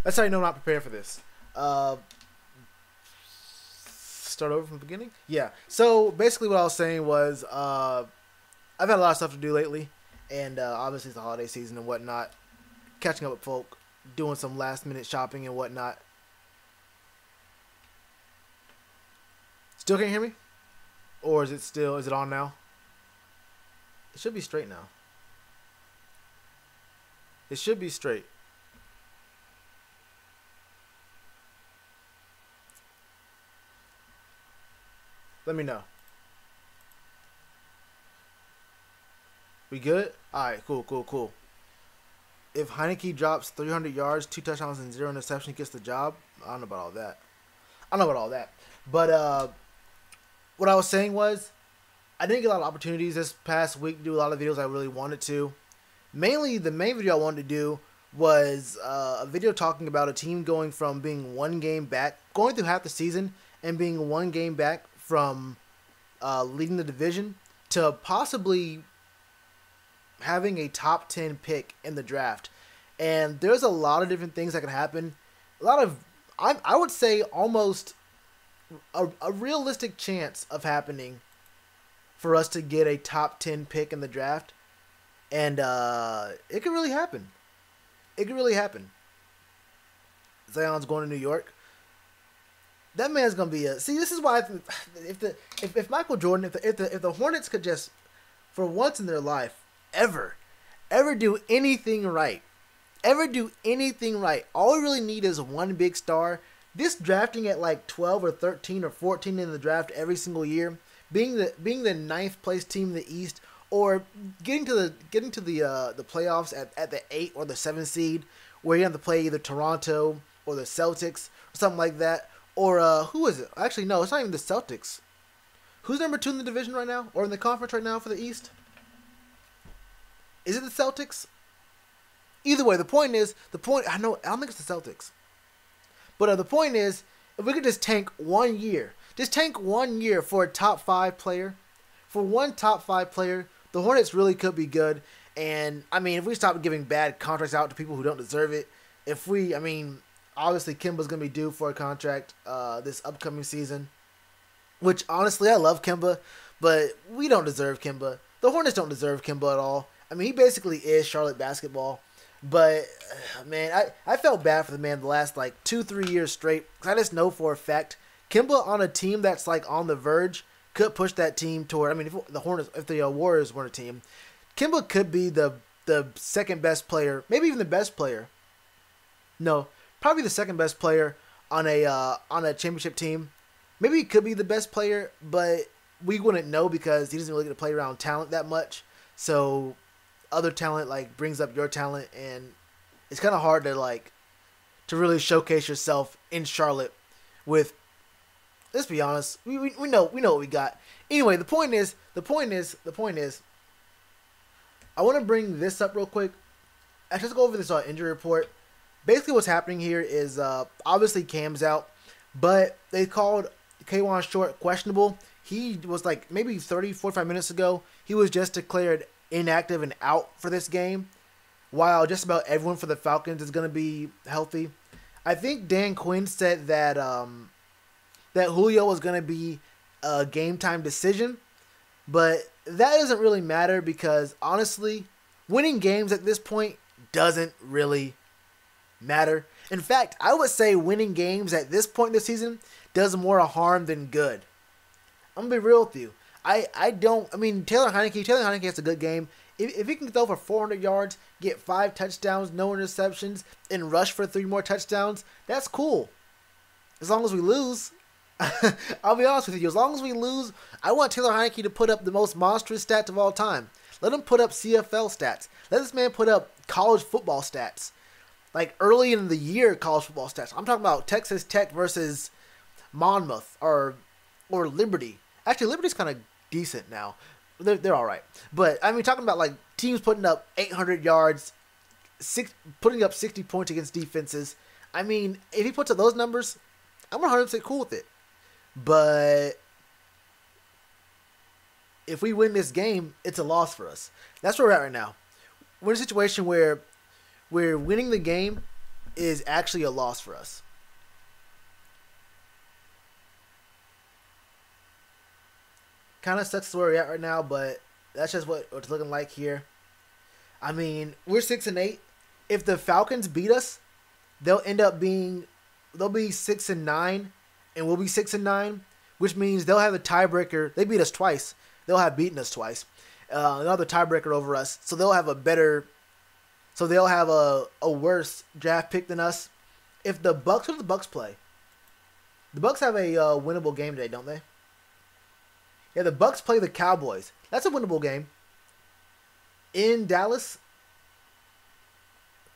That's how you know I'm not prepared for this. Start over from the beginning? Yeah. So basically what I was saying was I've had a lot of stuff to do lately. And obviously it's the holiday season and whatnot. Catching up with folk. Doing some last minute shopping and whatnot. Still can't hear me? Or is it on now? It should be straight now. It should be straight. Let me know. We good? Alright, cool. If Heineke drops 300 yards, 2 touchdowns, and 0 interceptions, he gets the job. I don't know about all that. But what I was saying was, I didn't get a lot of opportunities this past week to do a lot of videos I really wanted to. Mainly, the main video I wanted to do was a video talking about a team going from being 1 game back, going through half the season, and being 1 game back from leading the division to possibly having a top 10 pick in the draft. And there's a lot of different things that can happen. I would say almost a realistic chance of happening for us to get a top 10 pick in the draft. And it could really happen. Zion's going to New York. That man's gonna be a. See, this is why if Michael Jordan, if the Hornets could just, for once in their life, ever do anything right, all we really need is one big star. This drafting at like 12 or 13 or 14 in the draft every single year, being the ninth place team in the East, or getting to the playoffs at the 8 or the 7 seed, where you have to play either Toronto or the Celtics or something like that. Or, who is it? Actually, no, it's not even the Celtics. Who's number 2 in the division right now? Or in the conference right now for the East? Is it the Celtics? Either way, I don't think it's the Celtics. But the point is, if we could just tank 1 year. Just tank 1 year for a top 5 player. For one top 5 player, the Hornets really could be good. And, I mean, if we stop giving bad contracts out to people who don't deserve it. Obviously, Kemba's going to be due for a contract this upcoming season. Which, honestly, I love Kemba. But we don't deserve Kemba. The Hornets don't deserve Kemba at all. I mean, he basically is Charlotte basketball. But, man, I felt bad for the man the last, 2-3 years straight. Because I just know for a fact, Kemba on a team that's, on the verge could push that team toward... if the Warriors weren't a team, Kemba could be the second best player. Maybe even the best player. No. Probably the second best player on a championship team. Maybe he could be the best player, but we wouldn't know because he doesn't really get to play around talent that much. So other talent brings up your talent, and it's kind of hard to really showcase yourself in Charlotte. With, let's be honest, we know what we got. Anyway, the point is, I want to bring this up real quick. Let's go over this injury report. Basically, what's happening here is obviously Cam's out, but they called K'Wan Short questionable. He was maybe 30, 45 minutes ago. He was just declared inactive and out for this game, while just about everyone for the Falcons is going to be healthy. I think Dan Quinn said that that Julio was going to be a game time decision, but that doesn't really matter because honestly, winning games at this point doesn't really matter. In fact, I would say winning games at this point in the season does more harm than good. I'm going to be real with you. Taylor Heineke has a good game. If he can throw for 400 yards, get 5 touchdowns, no interceptions, and rush for 3 more touchdowns, that's cool. As long as we lose. I'll be honest with you. As long as we lose, I want Taylor Heineke to put up the most monstrous stats of all time. Let him put up CFL stats. Let this man put up college football stats. Early in the year college football stats. I'm talking about Texas Tech versus Monmouth or Liberty. Actually, Liberty's kind of decent now. They're all right. But, talking about, teams putting up 800 yards, putting up 60 points against defenses. If he puts up those numbers, I'm 100% cool with it. But if we win this game, it's a loss for us. That's where we're at right now. We're in a situation where we're winning the game is actually a loss for us. Kind of sucks where we're at right now, but that's just what it's looking like here. I mean, we're 6-8. If the Falcons beat us, they'll be 6-9, and we'll be 6-9, which means they'll have the tiebreaker. They beat us twice. They'll have beaten us twice. They'll have the tiebreaker over us, so they'll have a worse draft pick than us. If the Bucks, what do the Bucks play? The Bucks have a winnable game today, don't they? Yeah, the Bucks play the Cowboys. That's a winnable game. In Dallas,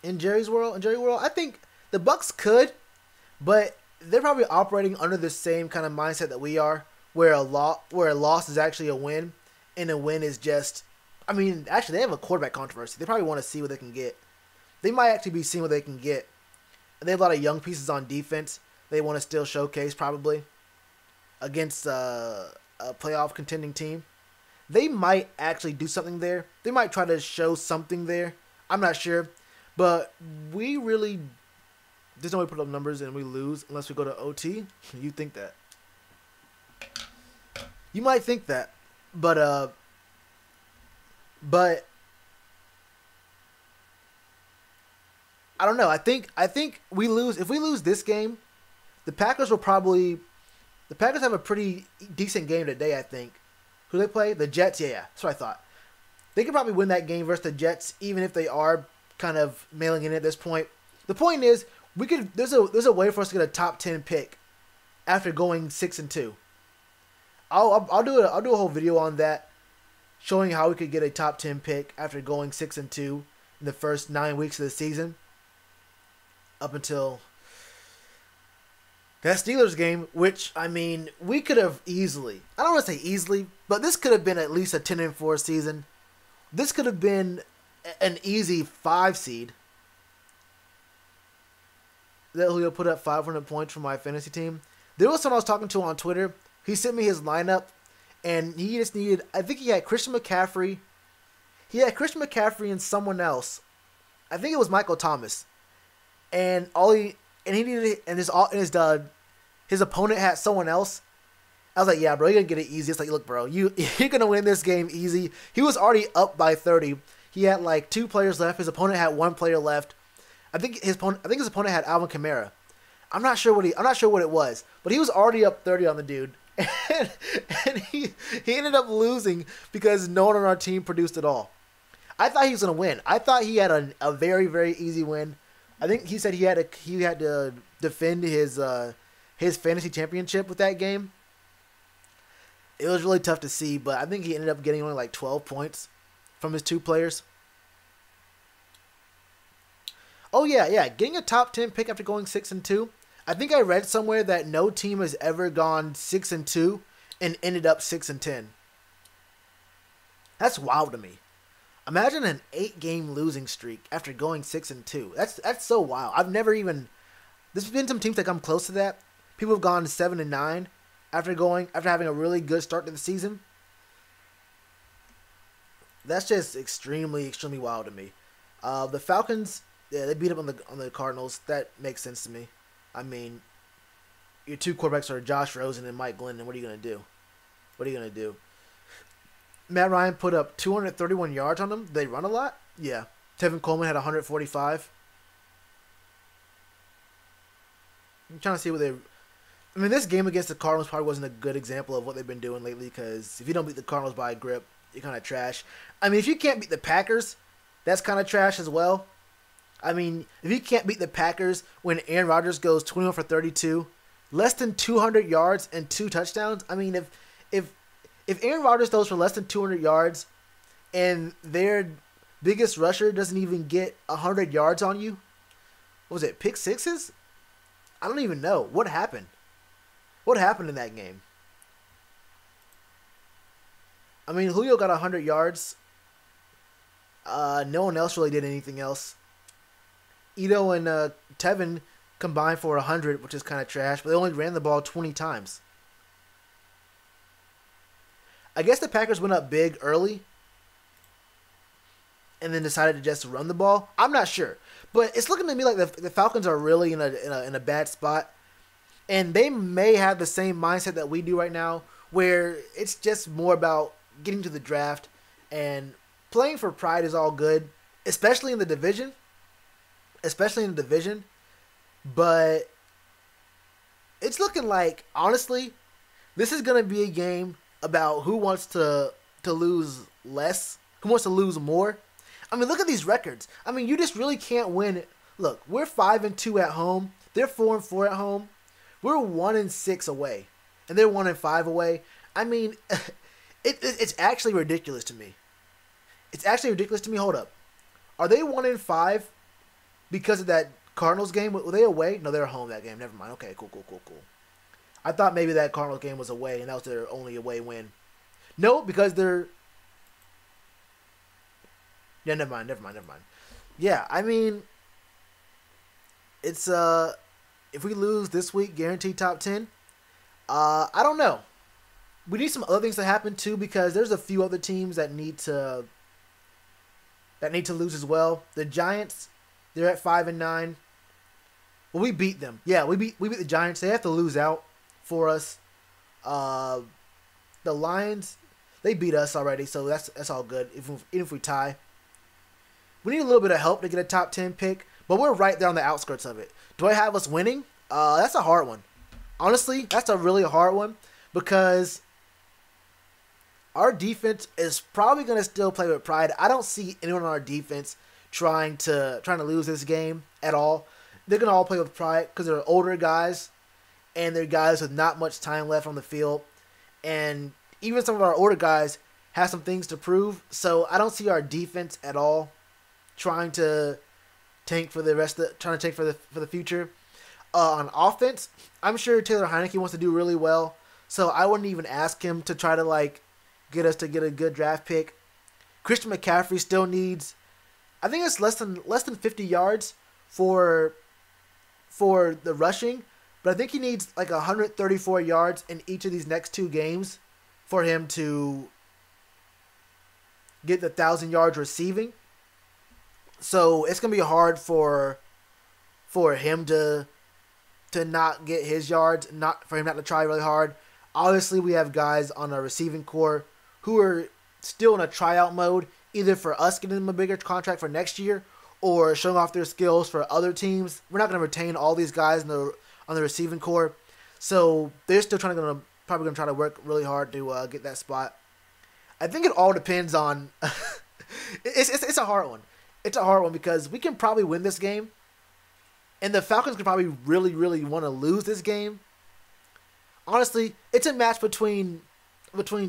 in Jerry World, I think the Bucks could, but they're probably operating under the same kind of mindset that we are, where a loss is actually a win, and a win is just. I mean, actually, they have a quarterback controversy. They probably want to see what they can get. They might actually be seeing what they can get. And they have a lot of young pieces on defense. They want to still showcase probably against a playoff contending team. They might actually do something there. They might try to show something there. I'm not sure. But we really... There's no way to put up numbers and we lose unless we go to OT. You think that. You might think that. But I don't know. I think we lose. If we lose this game, the Packers have a pretty decent game today, I think. Who do they play? The Jets? Yeah, that's what I thought. They could probably win that game versus the Jets, even if they are kind of mailing in at this point. The point is, there's a way for us to get a top 10 pick after going 6-2. I'll do a whole video on that, showing how we could get a top 10 pick after going 6-2 in the first 9 weeks of the season, up until that Steelers game, which, I mean, we could have easily, I don't want to say easily, but this could have been at least a 10-4 season. This could have been an easy 5 seed. That Julio put up 500 points for my fantasy team. There was someone I was talking to on Twitter. He sent me his lineup, and he just needed, I think he had Christian McCaffrey. He had Christian McCaffrey and someone else. I think it was Michael Thomas. And his opponent had someone else. I was like, yeah, bro, you're going to get it easy. It's like, look, bro, you're going to win this game easy. He was already up by 30. He had like 2 players left. His opponent had 1 player left. I think his opponent had Alvin Kamara. I'm not sure what it was, but he was already up 30 on the dude. And he ended up losing because no one on our team produced at all. I thought he was going to win. I thought he had a very, very easy win. I think he said he had to defend his fantasy championship with that game. It was really tough to see, but I think he ended up getting only like 12 points from his 2 players. Oh yeah, getting a top 10 pick after going 6-2. I think I read somewhere that no team has ever gone 6-2 and ended up 6-10. That's wild to me. Imagine an 8-game losing streak after going 6-2. That's so wild. There's been some teams that come close to that. People have gone 7-9 after having a really good start to the season. That's just extremely, extremely wild to me. The Falcons, yeah, they beat up on the Cardinals. That makes sense to me. I mean, your 2 quarterbacks are Josh Rosen and Mike Glennon. What are you going to do? Matt Ryan put up 231 yards on them. They run a lot? Yeah. Tevin Coleman had 145. I'm trying to see what they... I mean, this game against the Cardinals probably wasn't a good example of what they've been doing lately, because if you don't beat the Cardinals by a grip, you're kind of trash. I mean, if you can't beat the Packers, that's kind of trash as well. I mean, if you can't beat the Packers when Aaron Rodgers goes 21 for 32, less than 200 yards and 2 touchdowns, I mean, if Aaron Rodgers throws for less than 200 yards and their biggest rusher doesn't even get 100 yards on you, what was it, pick sixes? I don't even know. What happened? What happened in that game? I mean, Julio got 100 yards. No one else really did anything else. Ito and Tevin combined for 100, which is kind of trash, but they only ran the ball 20 times. I guess the Packers went up big early and then decided to just run the ball. I'm not sure. But it's looking to me like the Falcons are really in a bad spot, and they may have the same mindset that we do right now, where it's just more about getting to the draft and playing for pride is all good, especially in the division. But it's looking like, honestly, this is going to be a game about who wants to lose less, who wants to lose more. I mean, look at these records. I mean, you just really can't win. Look, we're 5-2 at home. They're 4-4 at home. We're 1-6 away, and they're 1-5 away. I mean, it's actually ridiculous to me. It's actually ridiculous to me. Hold up, are they 1-5 because of that Cardinals game? Were they away? No, they're home that game. Never mind. Okay, cool. I thought maybe that Cardinals game was away, and that was their only away win. No, because they're... Yeah, never mind. Yeah, I mean, it's, if we lose this week, guaranteed top 10, I don't know. We need some other things to happen, too, because there's a few other teams that need to lose as well. The Giants, they're at 5-9. Well, we beat them. Yeah, we beat the Giants. They have to lose out for us. The Lions, they beat us already, so that's all good. Even if we tie, we need a little bit of help to get a top 10 pick, but we're right there on the outskirts of it. Do I have us winning? That's a hard one. Honestly, that's a really hard one because our defense is probably going to still play with pride. I don't see anyone on our defense trying to lose this game at all. They're going to all play with pride because they're older guys and they're guys with not much time left on the field. And even some of our older guys have some things to prove. So I don't see our defense at all trying to tank for the future. On offense, I'm sure Taylor Heineke wants to do really well. So I wouldn't even ask him to try to get us to get a good draft pick. Christian McCaffrey still needs, I think it's less than 50 yards for the rushing, but I think he needs 134 yards in each of these next two games for him to get the 1,000 yards receiving. So it's gonna be hard for him to not get his yards, for him not to try really hard. Obviously, we have guys on our receiving core who are still in a tryout mode, either for us getting them a bigger contract for next year or showing off their skills for other teams. We're not going to retain all these guys on the receiving core, so they're still probably going to try to work really hard to get that spot. I think it all depends on. It's a hard one. It's a hard one because we can probably win this game, and the Falcons can probably really, really want to lose this game. Honestly, it's a match between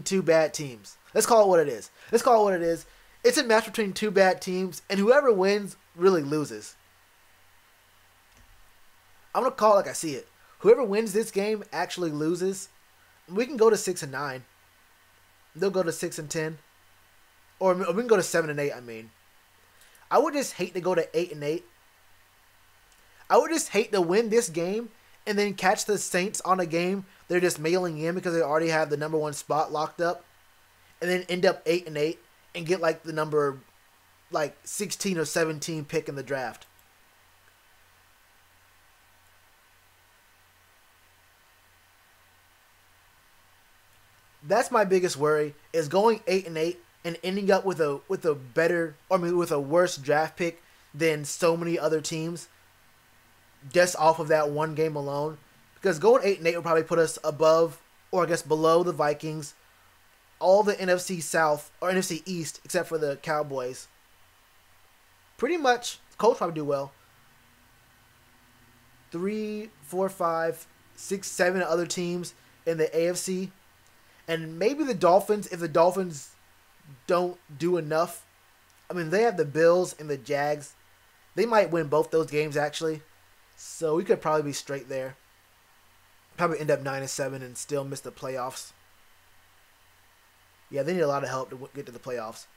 two bad teams. Let's call it what it is. It's a match between two bad teams, and whoever wins really loses. I'm going to call it like I see it. Whoever wins this game actually loses. We can go to 6-9. They'll go to 6-10. Or we can go to 7-8, I mean. I would just hate to go to 8-8. I would just hate to win this game and then catch the Saints on a game they're just mailing in because they already have the number one spot locked up, and then end up 8-8 and get the number 16 or 17 pick in the draft. That's my biggest worry, is going 8-8 and ending up with a worse draft pick than so many other teams just off of that one game alone. Because going 8-8 would probably put us above, or I guess below, the Vikings, all the NFC South or NFC East except for the Cowboys. Pretty much, Colts probably do well. 3, 4, 5, 6, 7 other teams in the AFC. And maybe the Dolphins, if the Dolphins don't do enough. I mean, they have the Bills and the Jags. They might win both those games, actually. So we could probably be straight there. Probably end up 9-7 and still miss the playoffs. Yeah, they need a lot of help to get to the playoffs.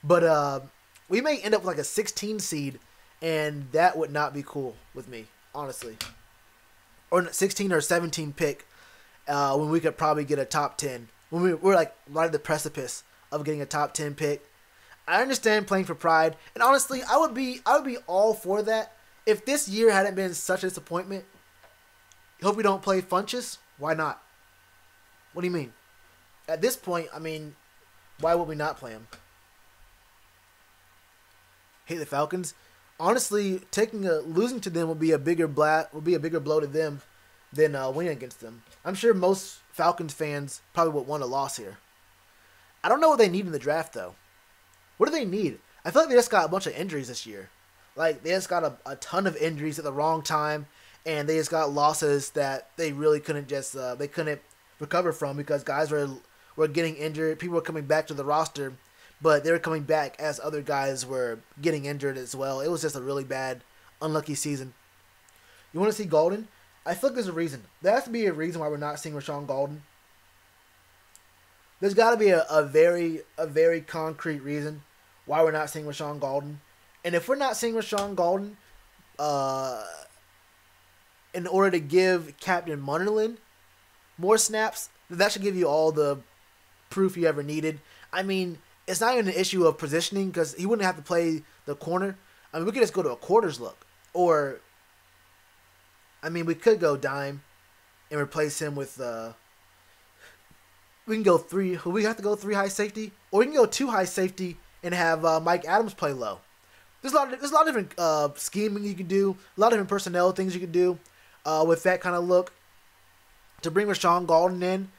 But we may end up with a 16 seed, and that would not be cool with me, honestly. Or 16 or 17 pick when we could probably get a top 10. When we're right at the precipice of getting a top 10 pick. I understand playing for pride, and honestly, I would be all for that if this year hadn't been such a disappointment. Hope we don't play Funchess. Why not? What do you mean? At this point, I mean, why would we not play him? Hate the Falcons. Honestly, losing to them would be a bigger blow to them than winning against them. I'm sure most Falcons fans probably would want a loss here. I don't know what they need in the draft though. What do they need? I feel like they just got a bunch of injuries this year. Like they just got a ton of injuries at the wrong time, and they just got losses that they really couldn't they couldn't recover from because guys were getting injured. People were coming back to the roster, but they were coming back as other guys were getting injured as well. It was just a really bad, unlucky season. You want to see Golden? I feel like there's a reason. There has to be a reason why we're not seeing Rashawn Golden. There's got to be a very concrete reason why we're not seeing Rashawn Golden. And if we're not seeing Rashawn Golden, in order to give Captain Munnerlyn more snaps, that should give you all the proof you ever needed. I mean, it's not even an issue of positioning because he wouldn't have to play the corner. I mean, we could just go to a quarters look. Or, I mean, we could go dime and replace him with, we can go three. We have to go 3 high safety. Or we can go 2 high safety and have Mike Adams play low. There's a lot of different scheming you can do. A lot of different personnel things you can do with that kind of look to bring Rashawn Golden in.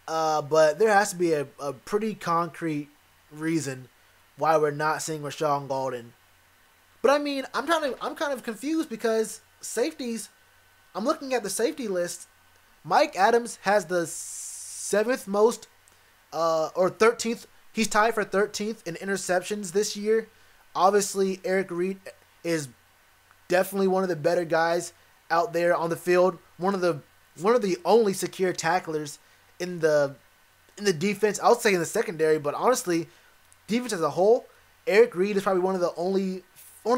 But there has to be a pretty concrete reason why we're not seeing Rashawn Golden. But I mean, I'm kind of confused because safeties. I'm looking at the safety list. Mike Adams has the 7th most, or 13th. He's tied for 13th in interceptions this year. Obviously, Eric Reed is definitely one of the better guys out there on the field. One of the only secure tacklers in the defense. I would say in the secondary, but honestly, defense as a whole, Eric Reed is probably one of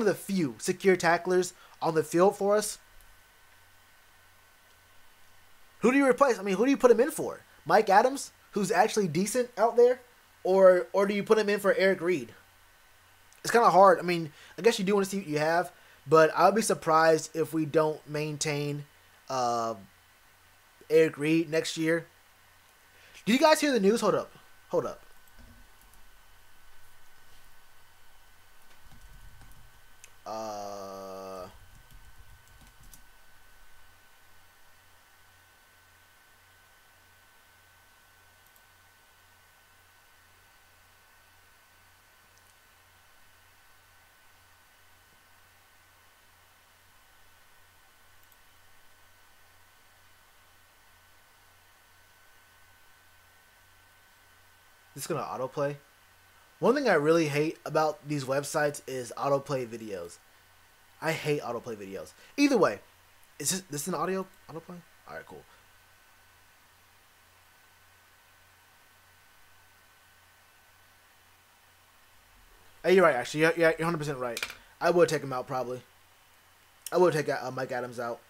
the few secure tacklers on the field for us. Who do you replace? I mean, who do you put him in for? Mike Adams, who's actually decent out there, or do you put him in for Eric Reed? It's kind of hard. I mean, I guess you do want to see what you have, but I'll be surprised if we don't maintain Eric Reed next year. Did you guys hear the news? Hold up. This is going to autoplay. One thing I really hate about these websites is autoplay videos. I hate autoplay videos. Either way, is this an autoplay? Alright, cool. Hey, you're right, actually. You're 100% right. I would take him out, probably. I would take Mike Adams out.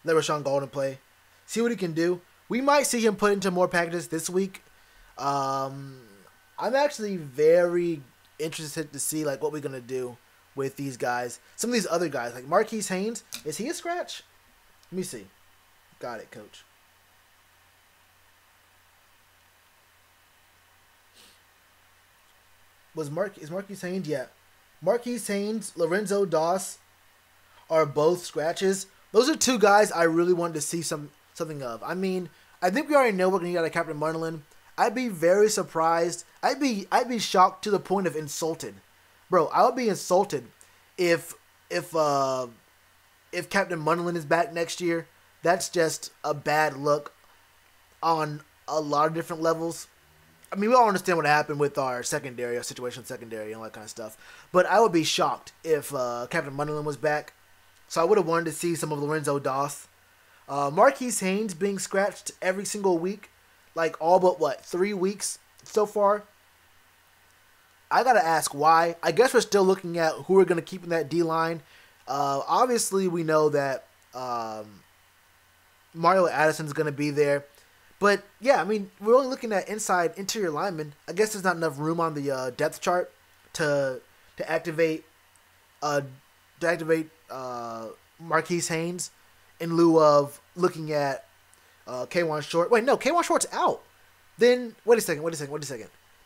Let Rashawn Golden play. See what he can do. We might see him put into more packages this week. I'm actually very interested to see like what we're gonna do with these guys. Some of these other guys, like Marquise Haynes, is he a scratch? Let me see. Got it, coach. Is Marquise Haynes? Yeah. Marquise Haynes, Lorenzo Doss are both scratches. Those are 2 guys I really wanted to see something of. I mean, I think we already know we're gonna get out of Captain Munnerlyn. I'd be very surprised. I'd be shocked to the point of insulted, bro. I would be insulted if Captain Munnerlyn is back next year. That's just a bad look on a lot of different levels. I mean, we all understand what happened with our secondary, our situation secondary, and all that kind of stuff. But I would be shocked if Captain Munnerlyn was back. So I would have wanted to see some of Lorenzo Doss. Marquise Haynes being scratched every single week, like all but 3 weeks so far. I gotta ask why. I guess we're still looking at who we're gonna keep in that D line. Obviously, we know that Mario Addison's gonna be there, But yeah, I mean, we're only looking at interior linemen. I guess there's not enough room on the depth chart to activate uh Marquise Haynes in lieu of looking at K1 Short. Wait, no, K1 Short's out. Then wait a second.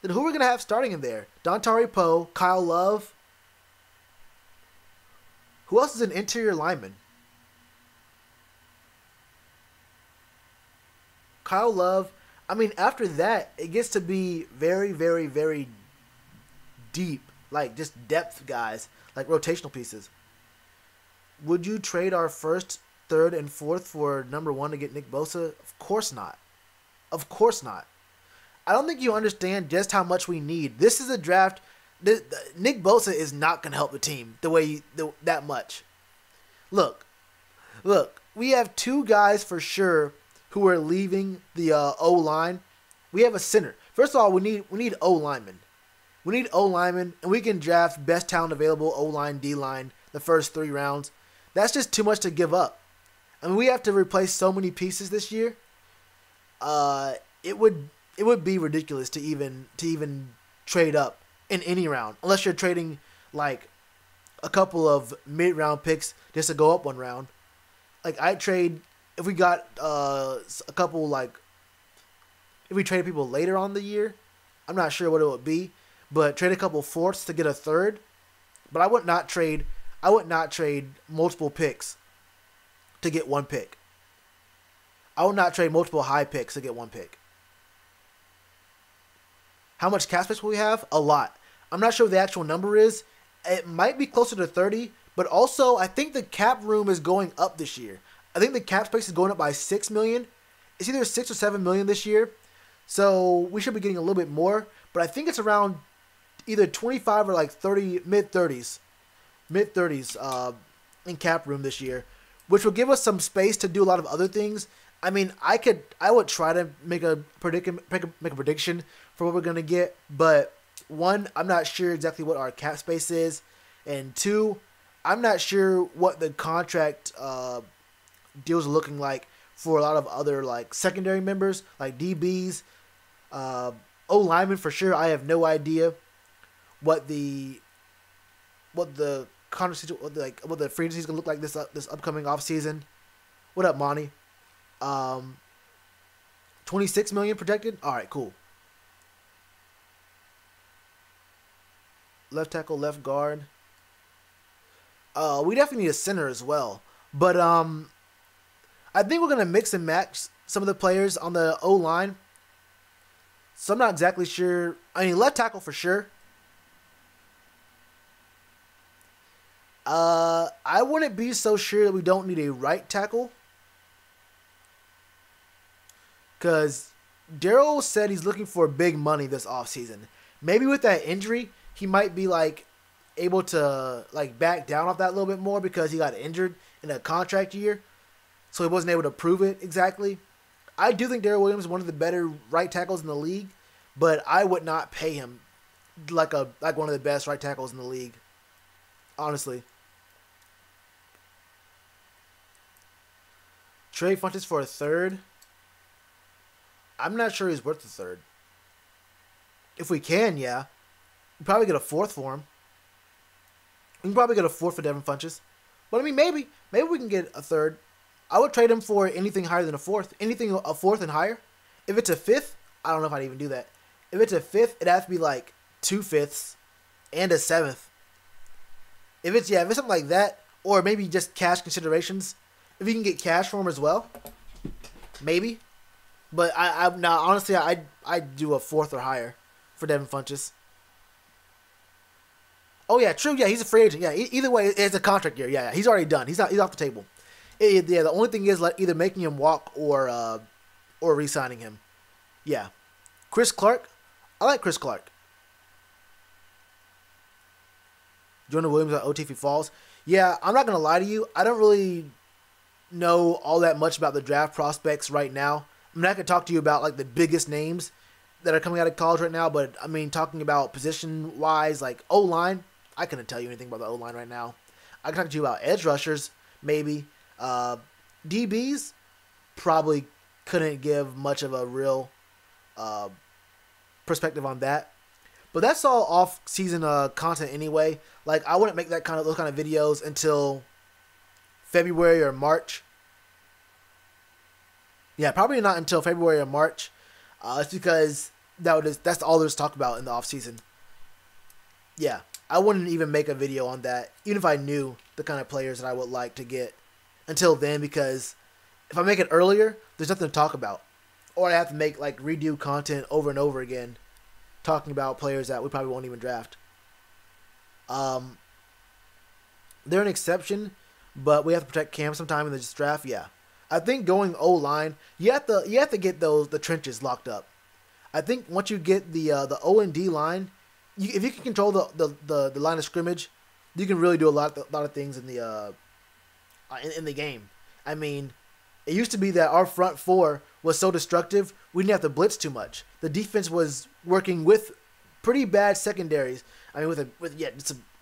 Then who are we gonna have starting in there? Dontari Poe, Kyle Love. Who else is an interior lineman? Kyle Love. I mean, after that, it gets to be very, very, very deep. Like, just depth guys. Like, rotational pieces. Would you trade our first, third, and fourth for number 1 to get Nick Bosa? Of course not. Of course not. I don't think you understand just how much we need. This is a draft. Nick Bosa is not going to help the team that much. Look. We have 2 guys for sure who are leaving the O-line. We have a center. First of all, we need O-linemen. We need O-linemen, and we can draft best talent available, O-line, D-line, the first 3 rounds. That's just too much to give up. I mean, we have to replace so many pieces this year. It would be ridiculous to even trade up in any round, unless you're trading like a couple of mid-round picks just to go up 1 round. Like, I'd trade if we got a couple, like, if we traded people later on the year. I'm not sure what it would be, but trade a couple fourths to get a third. But I would not trade multiple picks to get 1 pick. I would not trade multiple high picks to get 1 pick. How much cap space will we have? A lot. I'm not sure what the actual number is. It might be closer to 30, but also I think the cap room is going up this year. I think the cap space is going up by $6 million. It's either $6 or $7 million this year. So we should be getting a little bit more, but I think it's around either 25 or like 30, mid-30s in cap room this year, which will give us some space to do a lot of other things. I mean, I would try to make a prediction for what we're gonna get, but 1, I'm not sure exactly what our cap space is, and 2, I'm not sure what the contract deals are looking like for a lot of other like secondary members, like DBs, O-linemen for sure. I have no idea what the contract, what the free agency is gonna look like this upcoming offseason. What up, Monty? 26 million projected. All right, cool. Left tackle, left guard. We definitely need a center as well. But I think we're going to mix and match some of the players on the O-line. So I'm not exactly sure. I mean, left tackle for sure. I wouldn't be so sure that we don't need a right tackle. Because Daryl said he's looking for big money this offseason. Maybe with that injury, he might be like able to like back down off that a little bit more because he got injured in a contract year. So he wasn't able to prove it exactly. I do think Daryl Williams is one of the better right tackles in the league, but I would not pay him like one of the best right tackles in the league. Honestly. Trade Funches for a third. I'm not sure he's worth the third. If we can, yeah. We'd probably get a fourth for him. We can probably get a fourth for Devin Funches. But I mean, maybe we can get a third. I would trade him for anything higher than a fourth. Anything a fourth and higher. If it's a fifth, I don't know if I'd even do that. If it's a fifth, it'd have to be like 2 fifths and a seventh. If it's something like that, or maybe just cash considerations. If you can get cash for him as well, maybe. But honestly, I'd do a fourth or higher for Devin Funches. Oh yeah, true. Yeah, he's a free agent. Yeah, either way, it's a contract year. Yeah, he's already done. He's off the table. Yeah, the only thing is either making him walk or re-signing him. Yeah, Chris Clark. I like Chris Clark. Jonah Williams at OT if he falls. Yeah, I'm not gonna lie to you. I don't really know all that much about the draft prospects right now. I mean, I could talk to you about like the biggest names that are coming out of college right now, but I mean, talking about position-wise, like O-line, I couldn't tell you anything about the O-line right now. I can talk to you about edge rushers, maybe. DBs, probably couldn't give much of a real uh, perspective on that. But that's all off-season content anyway. Like, I wouldn't make those kind of videos until February or March. Yeah, probably not until February or March. It's because that's all there's to talk about in the off-season. Yeah, I wouldn't even make a video on that, even if I knew the kind of players that I would like to get until then, because if I make it earlier, there's nothing to talk about. Or I have to make, like, redo content over and over again talking about players that we probably won't even draft. They're an exception, but we have to protect Cam sometime in this draft, yeah. I think going O-line, you have to get the trenches locked up. I think once you get the O and D line, if you can control the line of scrimmage, you can really do a lot of things in the game. I mean, it used to be that our front four was so destructive, we didn't have to blitz too much. The defense was working with pretty bad secondaries. I mean,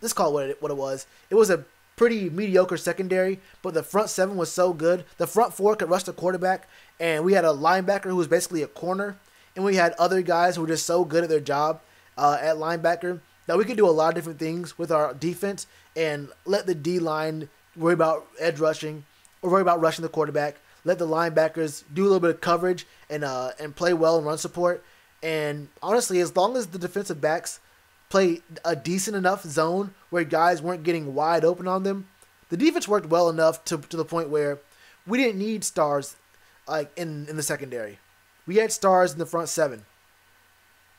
let's call it what it was. It was a pretty mediocre secondary, but the front seven was so good. The front four could rush the quarterback, and we had a linebacker who was basically a corner, and we had other guys who were just so good at their job at linebacker that we could do a lot of different things with our defense and let the D-line worry about edge rushing or worry about rushing the quarterback. Let the linebackers do a little bit of coverage and play well and run support. And honestly, as long as the defensive backs play a decent enough zone where guys weren't getting wide open on them, the defense worked well enough to the point where we didn't need stars like in the secondary. We had stars in the front seven.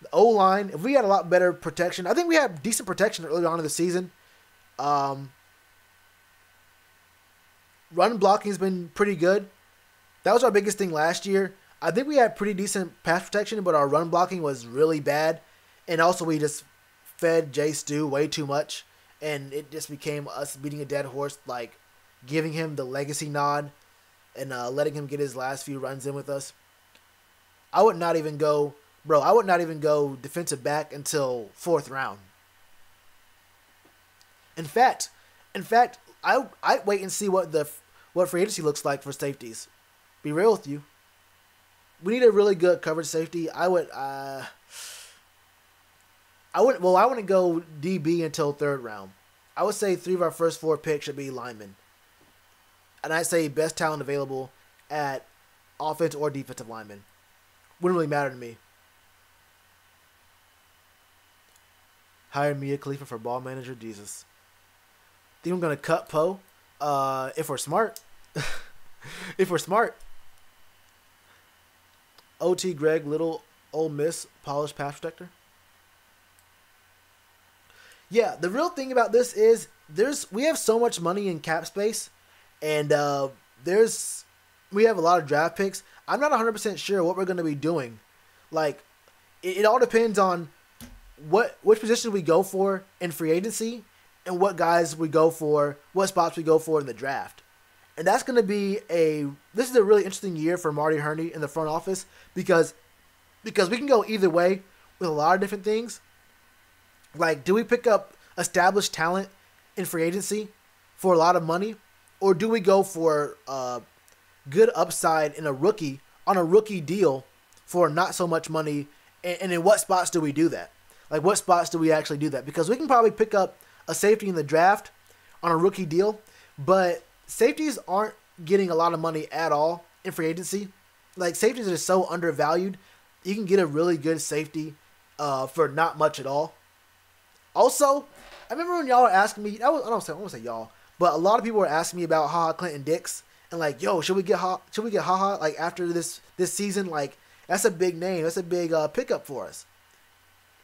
The O-line, if we had a lot better protection, I think we had decent protection early on in the season. Run blocking has been pretty good. That was our biggest thing last year. I think we had pretty decent pass protection, but our run blocking was really bad. And also we just fed Jay Stu way too much. And it just became us beating a dead horse, like giving him the legacy nod and letting him get his last few runs in with us. I would not even go defensive back until 4th round. In fact, I wait and see what free agency looks like for safeties. Be real with you. We need a really good coverage safety. I wouldn't go DB until 3rd round. I would say 3 of our first 4 picks should be linemen. And I'd say best talent available at offense or defensive lineman. Wouldn't really matter to me. Hire Mia Khalifa for ball manager, Jesus. Think I'm going to cut Poe? If we're smart. If we're smart. OT Greg Little, Ole Miss, polished pass protector. Yeah, the real thing about this is we have so much money in cap space, and we have a lot of draft picks. I'm not 100% sure what we're going to be doing. Like, it all depends on which position we go for in free agency and what guys we go for, what spots we go for in the draft. And that's going to be this is a really interesting year for Marty Hurney in the front office because we can go either way with a lot of different things. Like, do we pick up established talent in free agency for a lot of money, or do we go for good upside on a rookie deal for not so much money? And in what spots do we do that? Like, what spots do we actually do that? Because we can probably pick up a safety in the draft on a rookie deal, but safeties aren't getting a lot of money at all in free agency. Like, safeties are so undervalued. You can get a really good safety for not much at all. Also, I remember when y'all were asking me, I won't say y'all, but a lot of people were asking me about HaHa Clinton Dix and like, yo, should we get HaHa like after this season? Like, that's a big name. That's a big pickup for us.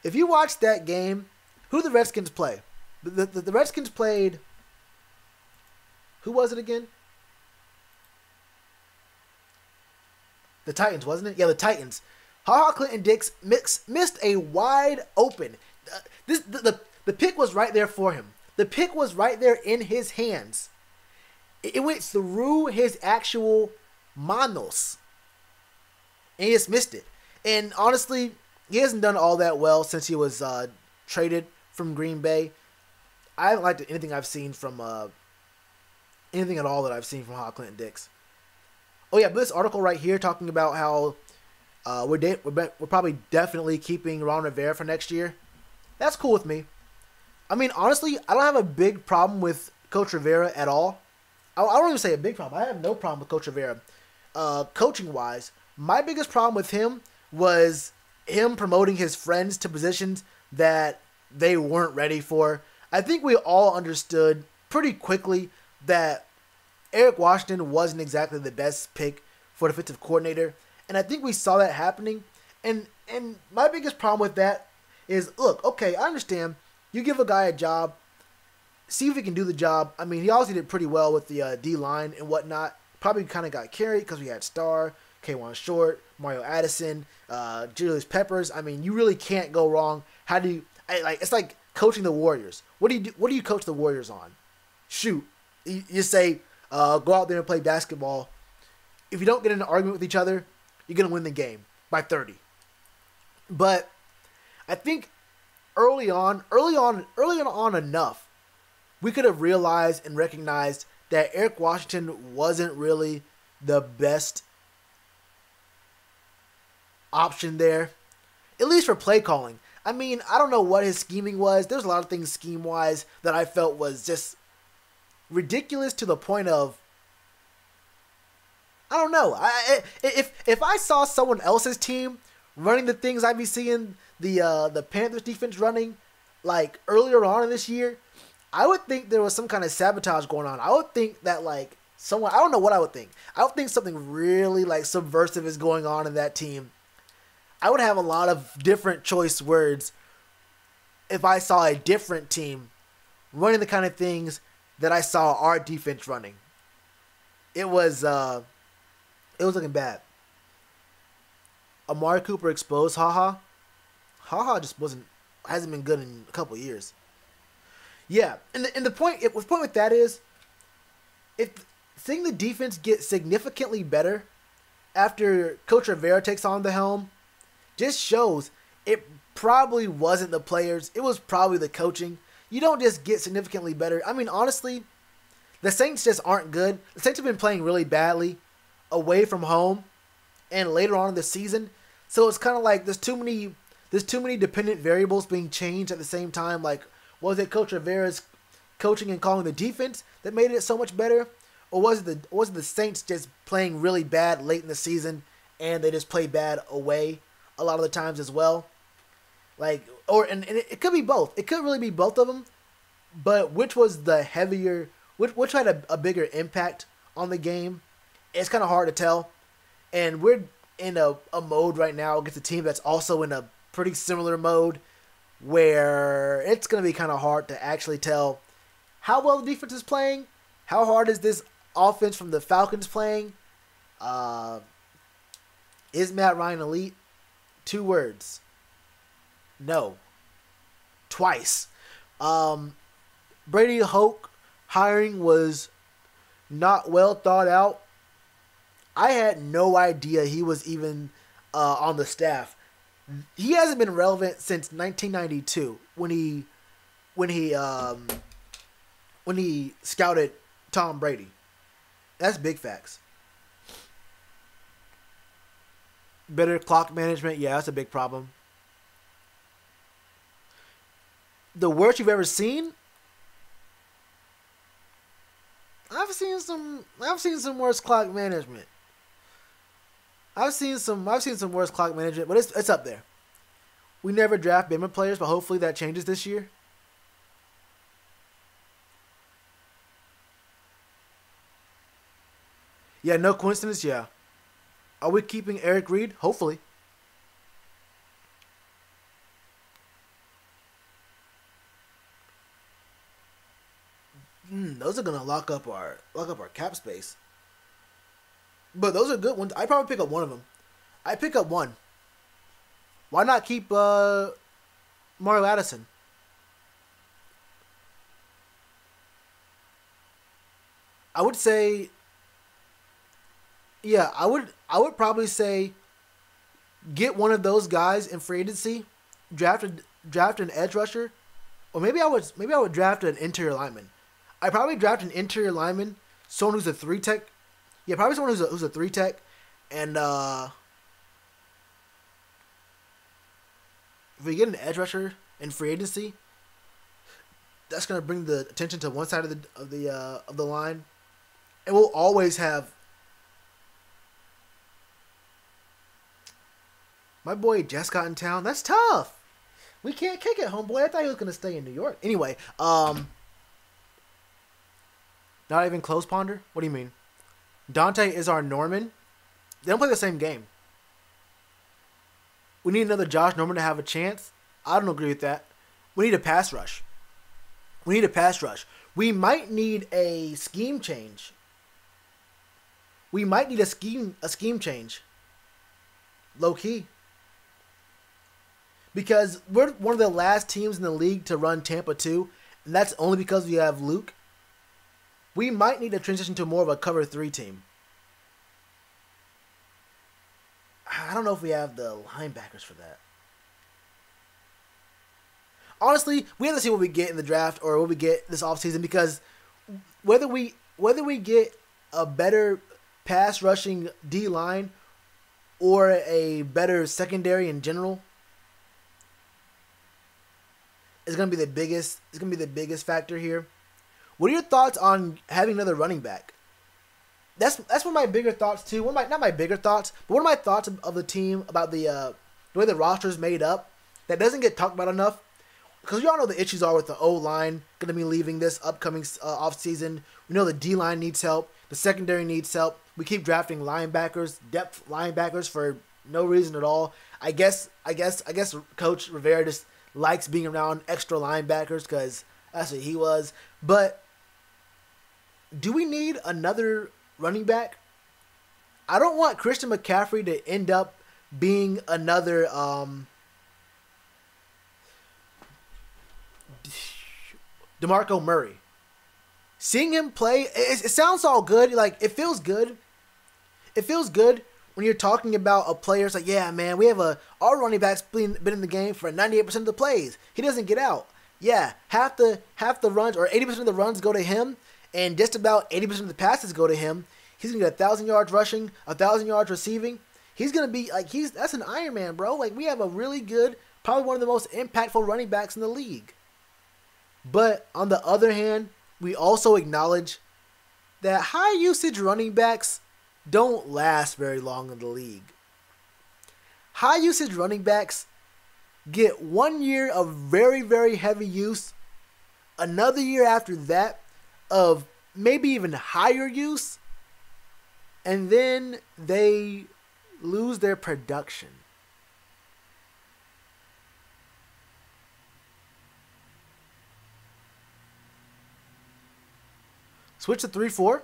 If you watch that game, who the Redskins play? The Redskins played. Who was it again? The Titans, wasn't it? Yeah, the Titans. HaHa Clinton Dix missed a wide open. The pick was right there for him. The pick was right there in his hands. It went through his actual manos. And he just missed it. And honestly, he hasn't done all that well since he was traded from Green Bay. I haven't liked anything I've seen from anything at all that I've seen from HaHa Clinton Dix. Oh yeah, but this article right here talking about how we're probably definitely keeping Ron Rivera for next year. That's cool with me. I mean, honestly, I don't have a big problem with Coach Rivera at all. I don't even say a big problem. I have no problem with Coach Rivera. Coaching wise, my biggest problem with him was him promoting his friends to positions that they weren't ready for. I think we all understood pretty quickly that Eric Washington wasn't exactly the best pick for defensive coordinator, and I think we saw that happening. And my biggest problem with that is, look, okay, I understand. You give a guy a job, see if he can do the job. I mean, he obviously did pretty well with the D-line and whatnot. Probably kind of got carried because we had Starr, K'Wan Short, Mario Addison, Julius Peppers. I mean, you really can't go wrong. How do you it's like coaching the Warriors. What do you coach the Warriors on? Shoot. You say, go out there and play basketball. If you don't get in an argument with each other, you're going to win the game by 30. But I think early on enough, we could have realized and recognized that Eric Washington wasn't really the best option there, at least for play calling. I mean, I don't know what his scheming was. There's a lot of things scheme-wise that I felt was just ridiculous to the point of, I don't know. If I saw someone else's team running the things I'd be seeing the Panthers defense running, like earlier on in this year, I would think there was some kind of sabotage going on. I would think that like someone, I don't know what I would think. I would think something really like subversive is going on in that team. I would have a lot of different choice words if I saw a different team running the kind of things that I saw our defense running. It was looking bad. Amari Cooper exposed HaHa. HaHa just hasn't been good in a couple of years. Yeah, and the point with that is, if seeing the defense get significantly better after Coach Rivera takes on the helm just shows it probably wasn't the players, it was probably the coaching. You don't just get significantly better. I mean, honestly, the Saints just aren't good. The Saints have been playing really badly away from home and later on in the season. So it's kind of like there's too many dependent variables being changed at the same time. Like, was it Coach Rivera's coaching and calling the defense that made it so much better? Or was it the Saints just playing really bad late in the season and they just play bad away a lot of the times as well? Like, and it could be both. It could really be both of them. But which was the heavier, which had a bigger impact on the game? It's kind of hard to tell. And we're in a mode right now against a team that's also in a pretty similar mode where it's going to be kind of hard to actually tell how well the defense is playing. How hard is this offense from the Falcons playing? Is Matt Ryan elite? 2 words. No. Twice. Brady Hoke hiring was not well thought out. I had no idea he was even on the staff. He hasn't been relevant since 1992 when he scouted Tom Brady. That's big facts. Better clock management, yeah, that's a big problem. The worst you've ever seen? I've seen some worse clock management. I've seen some worse clock management, but it's up there. We never draft Bama players, but hopefully that changes this year. Yeah, no coincidence, yeah. Are we keeping Eric Reed? Hopefully. Those are gonna lock up our cap space. But those are good ones. I'd probably pick up one of them. I'd pick up one. Why not keep Mario Addison? I would say, yeah, I would probably say get one of those guys in free agency, draft an edge rusher, or maybe I would draft an interior lineman. I'd probably draft an interior lineman, someone who's a 3 tech, Yeah, probably someone who's a 3 tech. And if we get an edge rusher in free agency, that's going to bring the attention to one side of the line, and we'll always have my boy just got in town. That's tough. We can't kick it, homeboy. I thought he was going to stay in New York. Anyway, not even close, Ponder? What do you mean? Dante is our Norman. They don't play the same game. We need another Josh Norman to have a chance. I don't agree with that. We need a pass rush. We might need a scheme change. A scheme change. Low key. Because we're one of the last teams in the league to run Tampa 2, and that's only because we have Luke. We might need to transition to more of a cover 3 team. I don't know if we have the linebackers for that. Honestly, we have to see what we get in the draft or what we get this offseason, because whether we get a better pass rushing D line or a better secondary in general is going to be the biggest factor here. What are your thoughts on having another running back? That's one of my bigger thoughts too. Not my bigger thoughts, but one of my thoughts of the team about the way the roster is made up that doesn't get talked about enough. Because we all know the issues are with the O-line going to be leaving this upcoming offseason. We know the D-line needs help. The secondary needs help. We keep drafting linebackers, depth linebackers for no reason at all. I guess Coach Rivera just likes being around extra linebackers because that's what he was. But do we need another running back? I don't want Christian McCaffrey to end up being another DeMarco Murray. Seeing him play, it sounds all good. Like, it feels good. It feels good when you're talking about a player. It's like, yeah, man, we have our running back's been in the game for 98% of the plays. He doesn't get out. Yeah, half the runs or 80% of the runs go to him, and just about 80% of the passes go to him. He's gonna get 1,000 yards rushing, 1,000 yards receiving. He's gonna be like that's an Iron Man, bro. Like, we have a really good, probably one of the most impactful running backs in the league. But on the other hand, we also acknowledge that high usage running backs don't last very long in the league. High usage running backs get 1 year of very, very heavy use, another year after that of maybe even higher use, and then they lose their production. Switch to 3-4.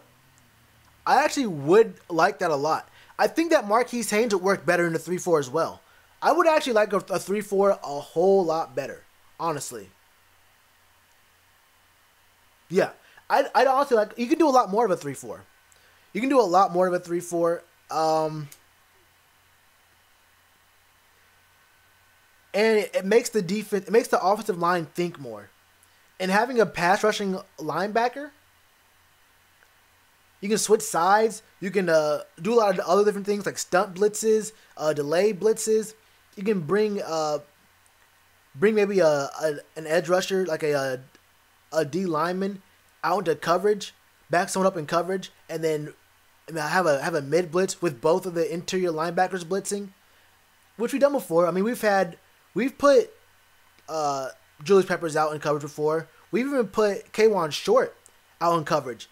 I actually would like that a lot. I think that Marquise Haynes would work better in the 3-4 as well. I would actually like a 3-4 a whole lot better, honestly. Yeah, I'd honestly like. You can do a lot more of a 3-4. You can do a lot more of a 3-4. And it makes the defense, it makes the offensive line think more. And having a pass rushing linebacker, you can switch sides. You can do a lot of other different things like stunt blitzes, delay blitzes. You can bring maybe an edge rusher like a D lineman out into coverage, back someone up in coverage, and then have a mid blitz with both of the interior linebackers blitzing, which we've done before. I mean, we've put Julius Peppers out in coverage before. We've even put K'Wan Short out in coverage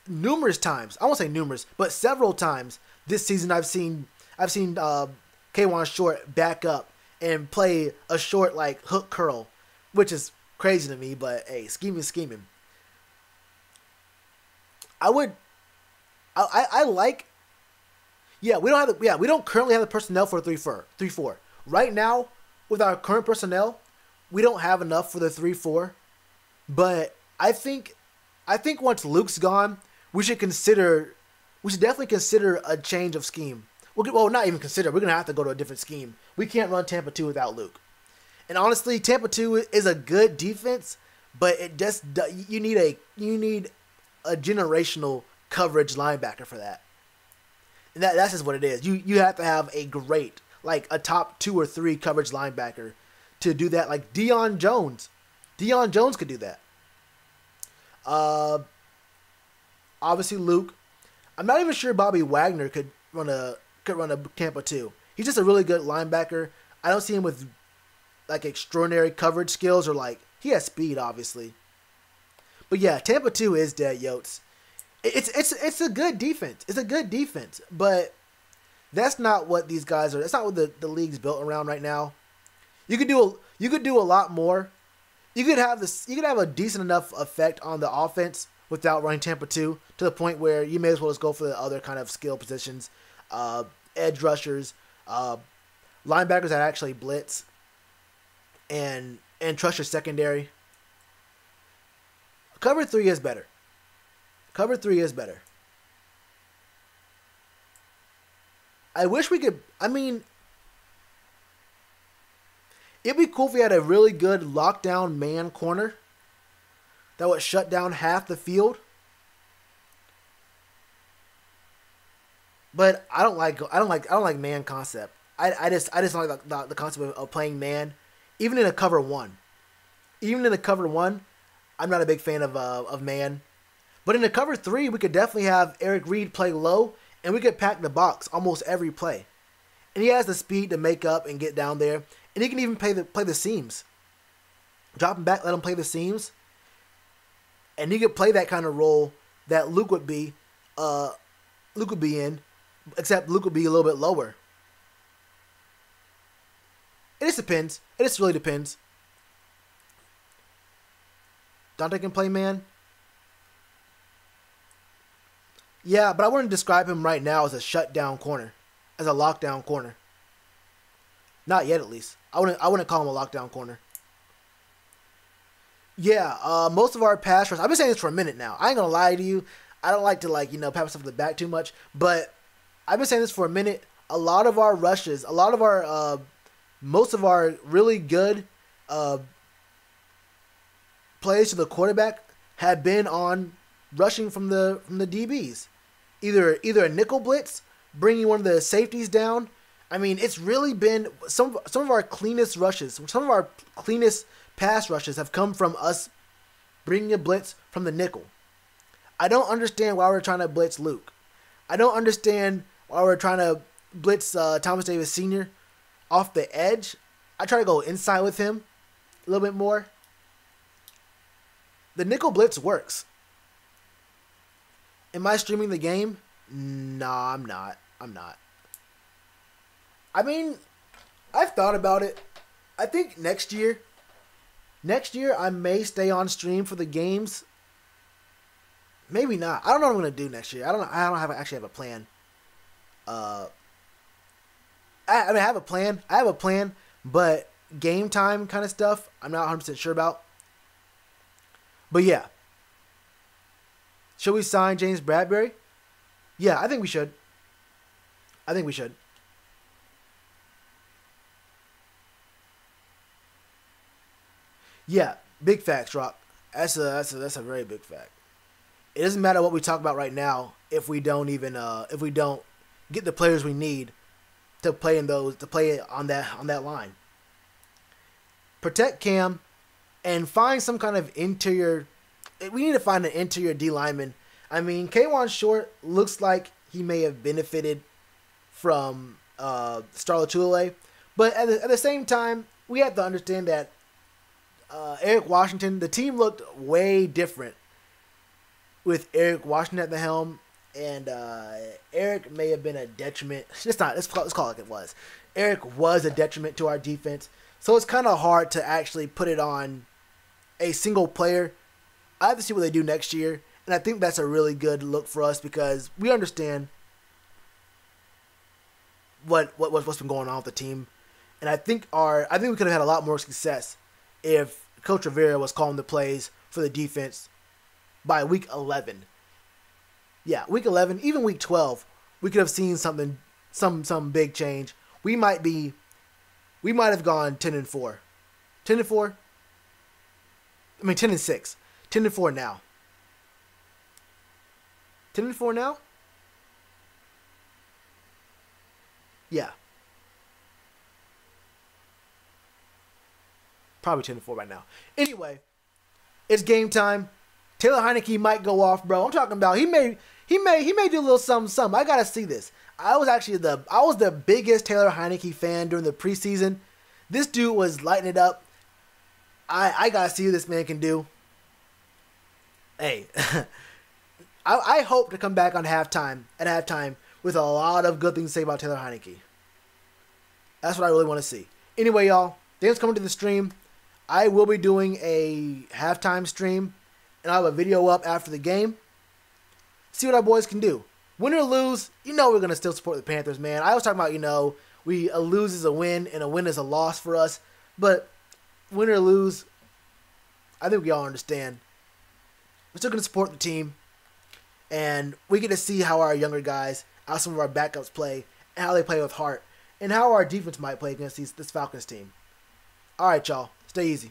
numerous times. I won't say numerous, but several times this season I've seen K'Wan Short back up and play a short like hook curl, which is crazy to me, but hey, scheming. I like. Yeah, we don't currently have the personnel for a 3-4. Right now, with our current personnel, we don't have enough for the 3-4. But I think once Luke's gone, we should definitely consider a change of scheme. Well, not even consider. We're gonna have to go to a different scheme. We can't run Tampa 2 without Luke. And honestly, Tampa 2 is a good defense, but it just you need a generational coverage linebacker for that. And that's just what it is. You have to have a great, like a top 2 or 3 coverage linebacker to do that. Like Deion Jones. Deion Jones could do that. Obviously Luke. I'm not even sure Bobby Wagner could run a Tampa 2. He's just a really good linebacker. I don't see him with like extraordinary coverage skills or like he has speed obviously. But yeah, Tampa 2 is dead, Yotes. It's a good defense. It's a good defense, but that's not what these guys are. That's not what the league's built around right now. You could do a lot more. You could have a decent enough effect on the offense without running Tampa 2 to the point where you may as well just go for the other kind of skill positions, edge rushers, linebackers that actually blitz, and trust your secondary. Cover 3 is better. Cover 3 is better. I wish we could. I mean, it'd be cool if we had a really good lockdown man corner that would shut down half the field. But I don't like man concept. I just don't like the concept of playing man, even in a cover 1. Even in a cover 1, I'm not a big fan of man. But in a cover 3, we could definitely have Eric Reed play low, and we could pack the box almost every play. And he has the speed to make up and get down there, and he can even play the seams. Drop him back, let him play the seams, and he could play that kind of role that Luke would be in, except Luke would be a little bit lower. It just depends. It just really depends. Dante can play man. Yeah, but I wouldn't describe him right now as a shutdown corner, as a lockdown corner. Not yet, at least. I wouldn't call him a lockdown corner. Yeah, most of our pass rush. I've been saying this for a minute now. I ain't gonna lie to you. I don't like to pat myself on the back too much, but I've been saying this for a minute. A lot of our rushes, most of our really good plays to the quarterback have been on rushing from the DBs. Either a nickel blitz, bringing one of the safeties down. I mean, it's really been some of our cleanest rushes, some of our cleanest pass rushes have come from us bringing a blitz from the nickel. I don't understand why we're trying to blitz Luke. I don't understand why we're trying to blitz Thomas Davis Sr. off the edge. I try to go inside with him a little bit more. The nickel blitz works. Am I streaming the game? No, I'm not. I mean, I've thought about it. I think next year I may stay on stream for the games. Maybe not. I don't know what I'm gonna do next year. I don't actually have a plan. I have a plan. I have a plan, but game time kind of stuff, I'm not 100% sure about. But yeah. Should we sign James Bradbury? Yeah, I think we should. Yeah, big facts, Rock. That's a very big fact. It doesn't matter what we talk about right now if we don't get the players we need to play on that line. Protect Cam and find some kind of interior. We need to find an interior D lineman. I mean, K'Wan Short looks like he may have benefited from Shellitronnn, but at the same time, we have to understand that Eric Washington, the team looked way different with Eric Washington at the helm, and Eric may have been a detriment. Let's call it like it was. Eric was a detriment to our defense, so it's kind of hard to actually put it on a single player. I have to see what they do next year, and I think that's a really good look for us because we understand what's been going on with the team, and I think we could have had a lot more success if Coach Rivera was calling the plays for the defense by week 11. Yeah, week 11, even week 12, we could have seen something, some big change. We might have gone 10-4. 10-4? I mean 10-6. 10-4 now. 10-4 now? Yeah. Probably 10-4 right now. Anyway, it's game time. Taylor Heineke might go off, bro. I'm talking about he may do a little something. I gotta see this. I was the biggest Taylor Heineke fan during the preseason. This dude was lighting it up. I gotta see what this man can do. Hey, I hope to come back at halftime with a lot of good things to say about Taylor Heineke. That's what I really want to see. Anyway, y'all, thanks for coming to the stream. I will be doing a halftime stream, and I'll have a video up after the game. See what our boys can do. Win or lose, we're going to still support the Panthers, man. I was talking about, a lose is a win, and a win is a loss for us. But win or lose, I think we all understand. We're still going to support the team. And we get to see how our younger guys, how some of our backups play, and how they play with heart, and how our defense might play against this Falcons team. All right, y'all. Stay easy.